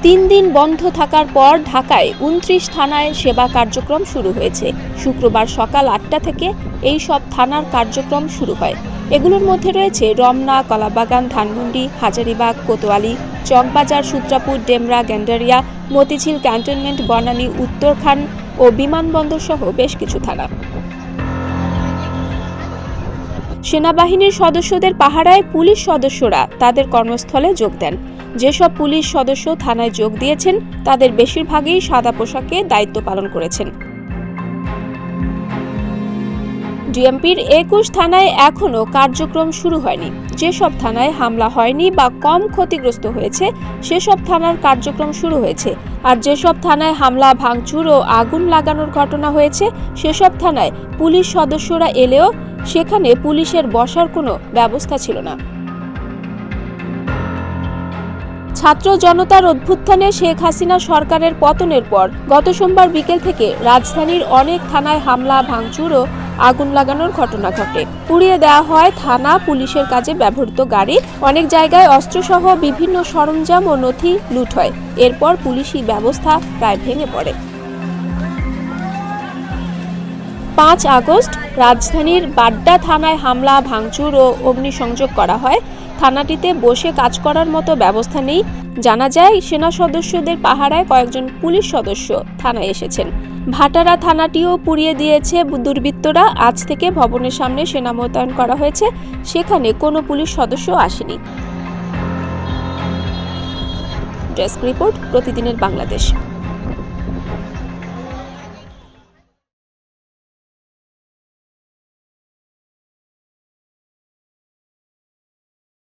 3 দিন বন্ধ থাকার পর ঢাকায় 29 থানায় সেবা কার্যক্রম শুরু হয়েছে। শুক্রবার সকাল 8টা থেকে এই সব থানার কার্যক্রম শুরু হয়। এগুলোর মধ্যে রয়েছে রমনা, কলাবাগান, ধানমন্ডি, হাজারীবাগ, কোতোয়ালি, চকবাজার, সূত্রাপুর, ডেমরা, গেন্ডারিয়া, মতিঝিল ক্যান্টনমেন্ট, বনানী, উত্তরখান ও বিমানবন্দর সহ বেশ কিছু থানা। সেনাবাহিনীর সদস্যদের পাহারায় পুলিশ সদস্যরা তাদের কর্মস্থলে যোগ দেন। যেসব পুলিশ সদস্য থানায় যোগ দিয়েছেন তাদের বেশিরভাগই সাদা পোশাকে দায়িত্ব পালন করেছেন। ডিএমপির 21 থানায় এখনও কার্যক্রম শুরু হয়নি। যেসব থানায় হামলা হয়নি বা কম ক্ষতিগ্রস্ত হয়েছে সেসব থানার কার্যক্রম শুরু হয়েছে। আর যেসব থানায় হামলা, ভাঙচুর ও আগুন লাগানোর ঘটনা হয়েছে সেসব থানায় পুলিশ সদস্যরা এলেও সেখানে পুলিশের বসার কোনো ব্যবস্থা ছিল না। ছাত্র জনতার অভ্যুত্থানে শেখ হাসিনা সরকারের পতনের পর গত সোমবার বিকেল থেকে রাজধানীর অনেক থানায় হামলা, ভাঙচুর ও আগুন লাগানোর ঘটনা ঘটে। পুড়িয়ে দেওয়া হয় থানা, পুলিশের কাজে ব্যবহৃত গাড়ি। অনেক জায়গায় অস্ত্রসহ বিভিন্ন সরঞ্জাম ও নথি লুট হয়। এরপর পুলিশি ব্যবস্থা প্রায় ভেঙে পড়ে। 5 আগস্ট রাজধানীর বাড্ডা থানায় হামলা, ভাঙচুর ও অগ্নিসংযোগ করা হয়। থানাটিতে বসে কাজ করার মতো ব্যবস্থা নেই। জানা যায়, সেনা সদস্যদের পাহারায় কয়েকজন পুলিশ সদস্য থানায় এসেছেন। ভাটারা থানাটিও পুড়িয়ে দিয়েছে দুর্বৃত্তরা। আজ থেকে ভবনের সামনে সেনা মোতায়েন করা হয়েছে। সেখানে কোনো পুলিশ সদস্য আসেনি। ডেস্ক রিপোর্ট, প্রতিদিনের বাংলাদেশ।